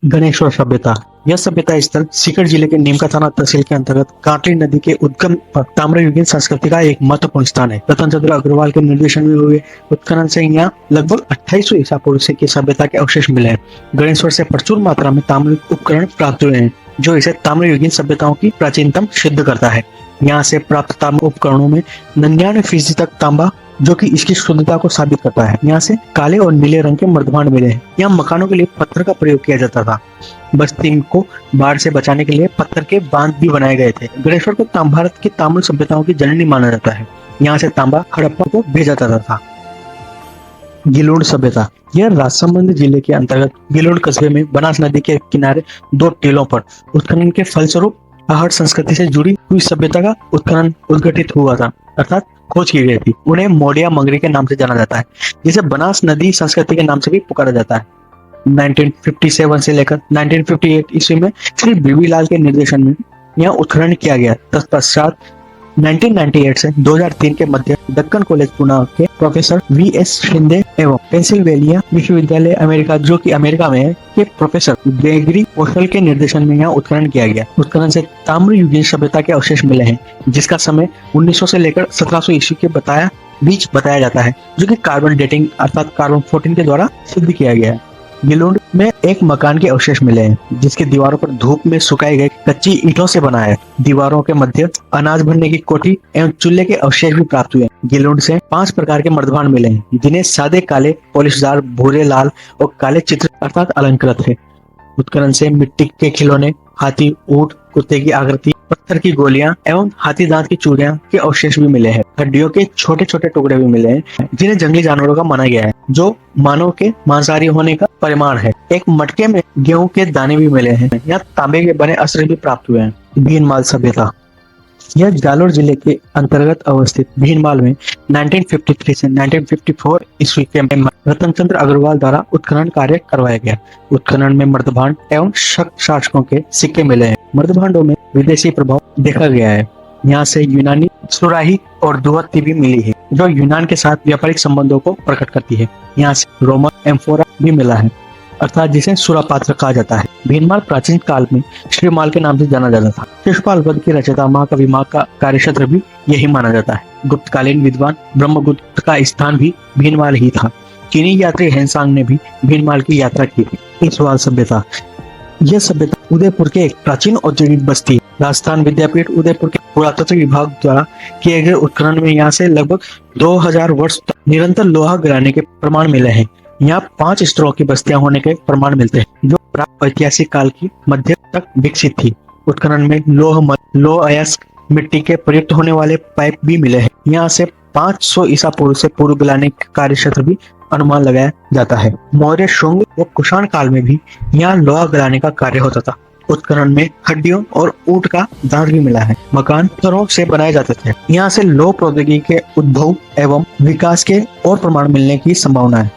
गणेश्वर सभ्यता। यह सभ्यता स्थल सीकर जिले के नीमका थाना तहसील के अंतर्गत कांटली नदी के उद्गम पर ताम्रयुगीन संस्कृति का एक महत्वपूर्ण स्थान है। रतन चंद्र अग्रवाल के निर्देशन में हुए उत्खनन से यहाँ लगभग 2800 ईसा पूर्व से की सभ्यता के अवशेष मिले हैं। गणेश्वर से प्रचुर मात्रा में ताम्र उपकरण प्राप्त हुए हैं, जो इसे ताम्रयुगीन सभ्यताओं की प्राचीनतम सिद्ध करता है। यहाँ से प्राप्त ताम्र उपकरणों में 99% तक तांबा, जो कि इसकी शुद्धता को साबित करता है। यहाँ से काले और नीले रंग के मर्दभांड मिले हैं। यहाँ मकानों के लिए पत्थर का प्रयोग किया जाता था। बस्ती को बाढ़ से बचाने के लिए पत्थर के बांध भी बनाए गए थे। गणेश्वर को भारत की ताम्र सभ्यताओं की जननी माना जाता है। यहाँ से तांबा हड़प्पा को भेजा जाता था। गिलोड सभ्यता। यह राजसमंद जिले के अंतर्गत गिलोड कस्बे में बनास नदी के किनारे 2 टीलों पर उत्खनन के फलस्वरूप आहट संस्कृति से जुड़ी हुई सभ्यता का उत्खनन उद्घटित हुआ था, अर्थात खोज की गई थी। उन्हें मोडिया मंगरी के नाम से जाना जाता है, जिसे बनास नदी संस्कृति के नाम से भी पुकारा जाता है। 1957 से लेकर 1958 ईस्वी में श्री बीबी लाल के निर्देशन में यह उत्खनन किया गया। तत्पश्चात 1998 से 2003 के मध्य दक्कन कॉलेज पुणे के प्रोफेसर VS शिंदे एवं पेंसिल्वेनिया विश्वविद्यालय अमेरिका, जो कि अमेरिका में है, के प्रोफेसर ग्रेगरी ओशल के निर्देशन में यह उत्खनन किया गया। उत्खनन से ताम्रयुगीन सभ्यता के अवशेष मिले हैं, जिसका समय 1900 से लेकर 1700 ईस्वी के बीच बताया जाता है, जो कि कार्बन डेटिंग अर्थात कार्बन 14 के द्वारा सिद्ध किया गया है। गिलोड में एक मकान के अवशेष मिले हैं, जिसके दीवारों पर धूप में सुखाई गई कच्ची ईंटों से बना है। दीवारों के मध्य अनाज भरने की कोठी एवं चूल्हे के अवशेष भी प्राप्त हुए। गिलोड से 5 प्रकार के मर्दभांड मिले हैं, जिन्हें सादे काले, पॉलिशदार, भूरे, लाल और काले चित्र अर्थात अलंकृत है। उत्खनन से मिट्टी के खिलौने, हाथी, ऊंट, कुत्ते की आकृति, पत्थर की गोलियां एवं हाथी दांत की चूड़ियां के अवशेष भी मिले हैं। हड्डियों के छोटे छोटे टुकड़े भी मिले हैं, जिन्हें जंगली जानवरों का माना गया है, जो मानव के मांसाहारी होने का परिमाण है। एक मटके में गेहूं के दाने भी मिले हैं। यहाँ तांबे के बने अस्त्र भी प्राप्त हुए हैं। भीनमाल सभ्यता। यह जालोर जिले के अंतर्गत अवस्थित भीनमाल में 1953 से 1954 ईस्वी के रतन चंद्र अग्रवाल द्वारा उत्खनन कार्य करवाया गया। उत्खनन में मर्दभांड एवं शक शासकों के सिक्के मिले हैं। मर्दभांडों में विदेशी प्रभाव देखा गया है। यहाँ से यूनानी सुराही और दुहत्ती भी मिली है, जो यूनान के साथ व्यापारिक संबंधों को प्रकट करती है। यहाँ से रोमन एम्फोरा भी मिला है, अर्थात जिसे सुरापात्र कहा जाता है। भीनमाल प्राचीन काल में श्रीमाल के नाम से जाना जाता था। शिशुपाल वध की रचयिता महाकवि माँ का कार्यक्षेत्र भी यही माना जाता है। गुप्तकालीन विद्वान ब्रह्मगुप्त का स्थान भी भीनमाल ही था। चीनी यात्री हेनसांग ने भी भीनमाल की यात्रा की थी। इक्ष्वाल सभ्यता। यह सभ्यता उदयपुर के एक प्राचीन औद्योगिक बस्ती है। राजस्थान विद्यापीठ उदयपुर के पुरातत्व विभाग द्वारा किए गए उत्खनन में यहाँ से लगभग 2000 वर्ष तक निरंतर लोहा गिराने के प्रमाण मिले हैं। यहाँ 5 स्तरों की बस्तियां होने के प्रमाण मिलते हैं, जो प्राक ऐतिहासिक काल की मध्य तक विकसित थी। उत्खनन में लोह अयस्क मिट्टी के प्रयुक्त होने वाले पाइप भी मिले हैं। यहाँ से 500 ईसा पूर्व से पूर्व गिलाने का कार्य क्षेत्र भी अनुमान लगाया जाता है। मौर्य, शुंग व कुषाण काल में भी यहाँ लोहा गिलाने का कार्य होता था। उत्खनन में हड्डियों और ऊंट का दांत भी मिला है। मकान पत्थरों से बनाए जाते थे। यहाँ से लौह प्रौद्योगिकी के उद्भव एवं विकास के और प्रमाण मिलने की संभावना है।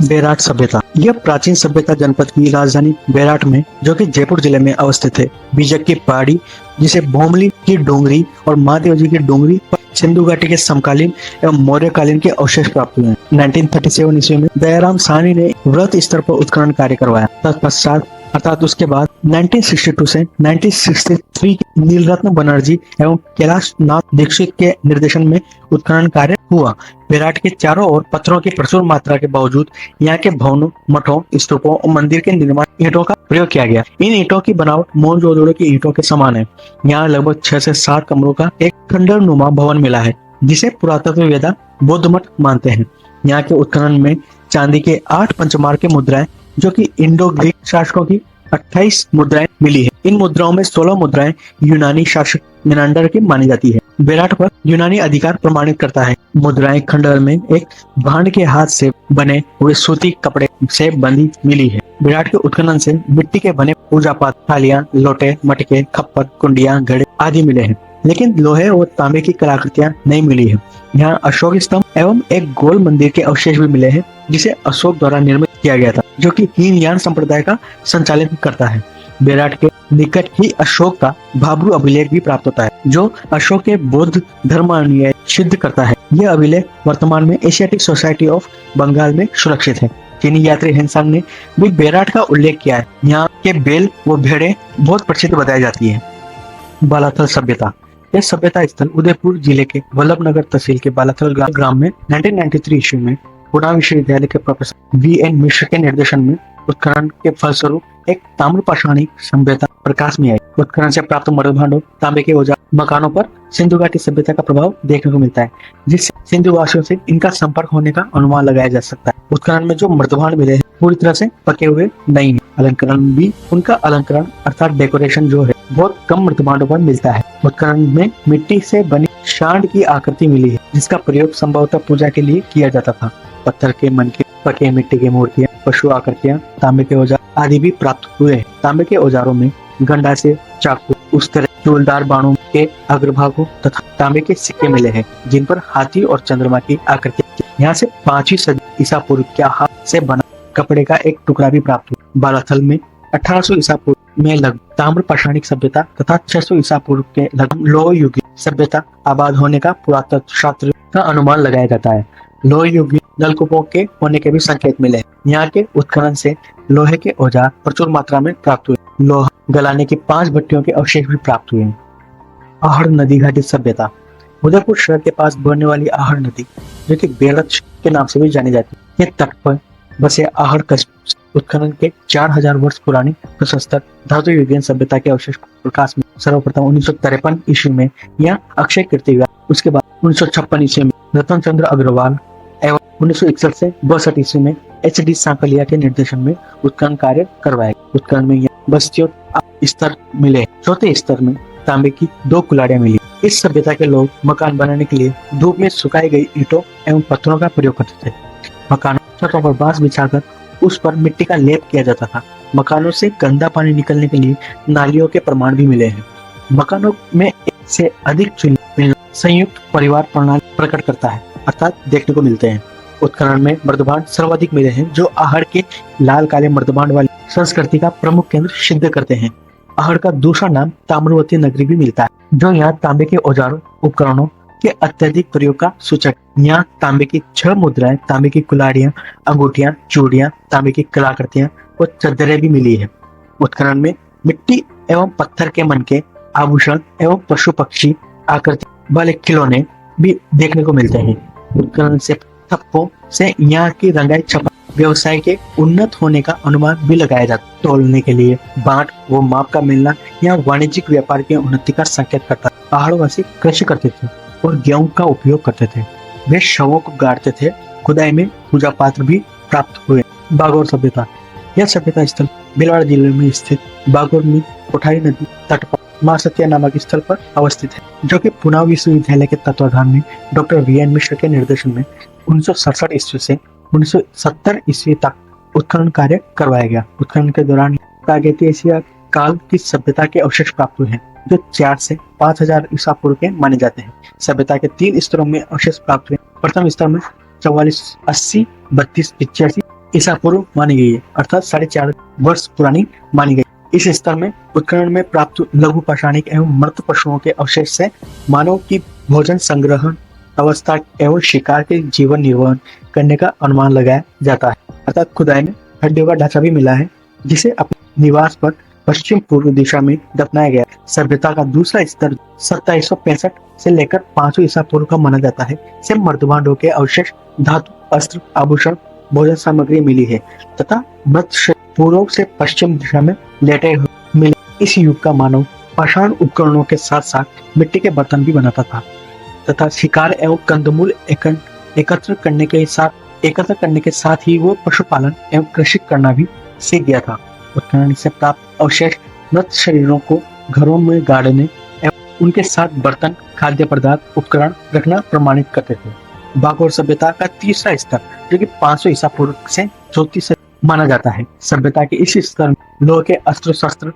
बेराट सभ्यता। यह प्राचीन सभ्यता जनपद की राजधानी बेराट में, जो कि जयपुर जिले में अवस्थित है, बीजक की पहाड़ी, जिसे भोमली की डोंगरी और महादेव जी की डोंगरी पर सिंधु घाटी के समकालीन एवं मौर्यकालीन के अवशेष प्राप्त हुए हैं। 1937 ईस्वी में दयाराम साहनी ने वृहत स्तर पर उत्खनन कार्य करवाया। तत्पश्चात अर्थात उसके बाद 1962 से 1963 नीलरत्न बनर्जी एवं कैलाश नाथ दीक्षित के निर्देशन में उत्खनन कार्य हुआ। बेराट के चारों ओर पत्थरों की प्रचुर मात्रा के बावजूद यहाँ के भवनों, मठों, स्तूपों और मंदिर के निर्माण ईंटों का प्रयोग किया गया। इन ईंटों की बनावट मोहनजोदड़ो की ईंटों के समान है। यहाँ लगभग 6 से 7 कमरों का एक खंडरनुमा भवन मिला है, जिसे पुरातत्ववेत्ता बौद्ध मठ मानते हैं। यहाँ के उत्खनन में चांदी के 8 पंचमार के मुद्राएं, जो कि इंडो ग्रीक शासकों की 28 मुद्राएं मिली है। इन मुद्राओं में 16 मुद्राएं यूनानी शासक मेनांडर की मानी जाती है। बेराट पर यूनानी अधिकार प्रमाणित करता है। मुद्राएं खंडहर में एक भांड के हाथ से बने हुए सूती कपड़े से बंधी मिली है। बेराट के उत्खनन से मिट्टी के बने पूजा पात्र, थालियां, लोटे, मटके, खप्पर, कुंडियां, घड़े आदि मिले हैं, लेकिन लोहे और तांबे की कलाकृतियां नहीं मिली है। यहाँ अशोक स्तंभ एवं एक गोल मंदिर के अवशेष भी मिले हैं, जिसे अशोक द्वारा निर्मित किया गया था, जो कि हीनयान संप्रदाय का संचालन करता है। बेराट के निकट ही अशोक का भाब्रू अभिलेख भी प्राप्त होता है, जो अशोक के बौद्ध धर्मानुयायी सिद्ध करता है। यह अभिलेख वर्तमान में एशियाटिक सोसाइटी ऑफ बंगाल में सुरक्षित है। चीनी यात्री हिंसन ने भी बेराट का उल्लेख किया है। यहाँ के बैल व भेड़ें बहुत प्रसिद्ध बताई जाती है। बालाथल सभ्यता। यह सभ्यता स्थल उदयपुर जिले के वल्लभनगर तहसील के बालाथल ग्राम में 1993 ईस्वी में पुणे विश्वविद्यालय के प्रोफेसर वीएन मिश्र के निर्देशन में उत्खनन के फलस्वरूप एक ताम्रपाषाणी सभ्यता प्रकाश में आई। उत्खनन से प्राप्त मृद भांडों, तांबे के औजार, मकानों पर सिंधु घाटी सभ्यता का प्रभाव देखने को मिलता है, जिससे सिंधु वासियों से इनका संपर्क होने का अनुमान लगाया जा सकता है। उत्खनन में जो मृद भांड मिले हैं पूरी तरह से पके हुए नहीं है। अलंकरण भी उनका अलंकरण अर्थात डेकोरेशन जो है बहुत कम मृद भांडों पर मिलता है। उत्खनन में मिट्टी से बनी सांड की आकृति मिली है, जिसका प्रयोग संभवतः पूजा के लिए किया जाता था। पत्थर के मन के पके मिट्टी की मूर्तियां, पशु आकृतियां, तांबे के औजार आदि भी प्राप्त हुए हैं। तांबे के औजारों में गंडासे, चाकू, उस तरह चूलदार बाणों के अग्रभागों तथा तांबे के सिक्के मिले हैं, जिन पर हाथी और चंद्रमा की आकृति। यहाँ से 5वीं सदी ईसा पूर्व के हाथ से बना कपड़े का एक टुकड़ा भी प्राप्त हुआ। बालाथल में 1800 ईसा पूर्व में लगभग ताम्रपाषाणिक सभ्यता तथा 600 ईसा पूर्व के लगभग लोह युगीन सभ्यता आबाद होने का पुरातत्व शास्त्र का अनुमान लगाया जाता है। लोह युगीन नलकूपों के होने के भी संकेत मिले हैं। यहाँ के उत्खनन से लोहे के औजार प्रचुर मात्रा में प्राप्त हुए। लोहा गलाने की 5 भट्टियों के अवशेष भी प्राप्त हुए। आहड़ नदी घाटी सभ्यता। उदयपुर शहर के पास बहने वाली आहड़ नदी, जो कि बेलच के नाम से भी जानी जाती है, ये तट पर बसे आहड़ कस्बे उत्खनन के 4000 वर्ष पुरानी प्रशस्तर धातु युगीन सभ्यता के अवशेष प्रकाश में सर्वप्रथम 1953 ईस्वी में यह अक्षय कीर्ति हुआ। उसके बाद 1956 ईस्वी में रतन चंद्र अग्रवाल एवं 1961 से 62 ईस्वी में HD सांकलिया के निर्देशन में उत्खनन कार्य करवाया। उत्खनन में बस्तियों स्तर मिले। चौथे स्तर में तांबे की 2 कुल्हाड़ियां मिली। इस सभ्यता के लोग मकान बनाने के लिए धूप में सुखाई गई ईंटों एवं पत्थरों का प्रयोग करते थे। मकानों छतों पर बांस बिछाकर उस पर मिट्टी का लेप किया जाता था। मकानों से गंदा पानी निकलने के लिए नालियों के प्रमाण भी मिले हैं। मकानों में एक से अधिक चूल्हे मिलना संयुक्त परिवार प्रणाली प्रकट करता है, अर्थात देखने को मिलते हैं। उत्खनन में मृदभांड सर्वाधिक मिले हैं, जो आहड़ के लाल काले मृदभांड वाली संस्कृति का प्रमुख केंद्र सिद्ध करते हैं। आहड़ का दूसरा नाम ताम्रवती नगरी भी मिलता है, जो यहाँ तांबे के औजारों उपकरणों के अत्यधिक प्रयोग का सूचक। यहाँ तांबे की 6 मुद्राएं, तांबे की कुल्हाड़ियां, अंगूठियां, चूड़ियां, तांबे की कलाकृतियां और चद्दरें भी मिली है। उत्खनन में मिट्टी एवं पत्थर के मन के आभूषण एवं पशु पक्षी आकृति वाले खिलौने भी देखने को मिलते हैं। उत्खनन से थप्पों से यहाँ की रंगाई छपाई व्यवसाय के उन्नत होने का अनुमान भी लगाया जाता है। तोलने के लिए बाट व माप का मिलना यहाँ वाणिज्यिक व्यापार की उन्नति का संकेत करता है। पहाड़वासी कृषि करते थे और गेहूं का उपयोग करते थे। वे शवों को गाड़ते थे। खुदाई में पूजा पात्र भी प्राप्त हुए। बागौर सभ्यता। यह सभ्यता स्थल भीलवाड़ा जिले में स्थित बागौर में कोठारी नदी तट पर मां सत्या नामक स्थल पर अवस्थित है, जो कि पुणे विश्वविद्यालय के तत्वाधान में डॉक्टर वीएन मिश्र के निर्देशन में 1967 ईस्वी से 1970 ईस्वी तक उत्खनन कार्य करवाया गया। उत्खनन के दौरान प्रागैतिक एशिया काल की सभ्यता के अवशेष प्राप्त हुए हैं, जो 4 से 5000 ईसा पूर्व के माने जाते हैं। सभ्यता के 3 स्तरों में अवशेष प्राप्त हुए। प्रथम स्तर में 44, 80, 32, 85 ईसा पूर्व मानी गई है, अर्थात 4.5 वर्ष पुरानी मानी गई। इस स्तर में उत्खनन में प्राप्त लघु पाषाणिक एवं मृत पशुओं के अवशेष से मानव की भोजन संग्रहण अवस्था एवं शिकार के जीवन निर्वहन करने का अनुमान लगाया जाता है। अर्थात खुदाई में हड्डियों का ढांचा भी मिला है, जिसे अपने निवास पर पश्चिम पूर्व दिशा में दफनाया गया। सभ्यता का दूसरा स्तर 2765 से लेकर 500 ईसा पूर्व का माना जाता है। से मृदभांडों के अवशेष, धातु, अस्त्र, आभूषण, भोजन सामग्री मिली है तथा मृत पूर्व से पश्चिम दिशा में लेटे हुए मिले। इस युग का मानव पाषाण उपकरणों के साथ साथ मिट्टी के बर्तन भी बनाता था तथा शिकार एवं कंदमूल एकत्र करने के साथ ही वो पशुपालन एवं कृषि करना भी सीख गया था। उत्खनन से प्राप्त अवशेष मृत शरीरों को घरों में गाड़ने एवं उनके साथ बर्तन, खाद्य पदार्थ, उपकरण रखना प्रमाणित करते थे। बागौर सभ्यता का तीसरा स्तर, जो कि 500 ईसा पूर्व से 34 से माना जाता है। सभ्यता के इस स्तर में लोहे के अस्त्र शस्त्र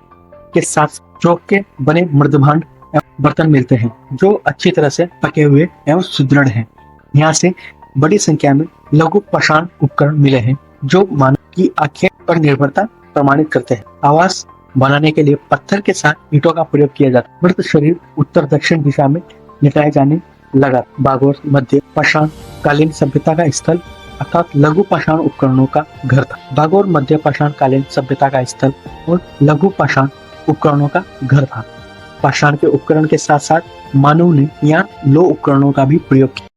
के साथ चौक के बने मृदभांड एवं बर्तन मिलते हैं, जो अच्छी तरह से पके हुए एवं सुदृढ़ हैं। यहाँ से बड़ी संख्या में लघु पाषाण उपकरण मिले हैं, जो मानव की आंखें पर निर्भरता प्रमाणित करते हैं। आवास बनाने के लिए पत्थर के साथ ईंटों का प्रयोग किया जाता है। मृत शरीर उत्तर दक्षिण दिशा में लिटाए जाने लगा। बागौर मध्य पाषाण कालीन सभ्यता का स्थल अर्थात लघु पाषाण उपकरणों का घर था। बागोर मध्य पाषाण कालीन सभ्यता का स्थल और लघु पाषाण उपकरणों का घर था। पाषाण के उपकरण के साथ साथ मानव ने यहाँ लो उपकरणों का भी प्रयोग किया।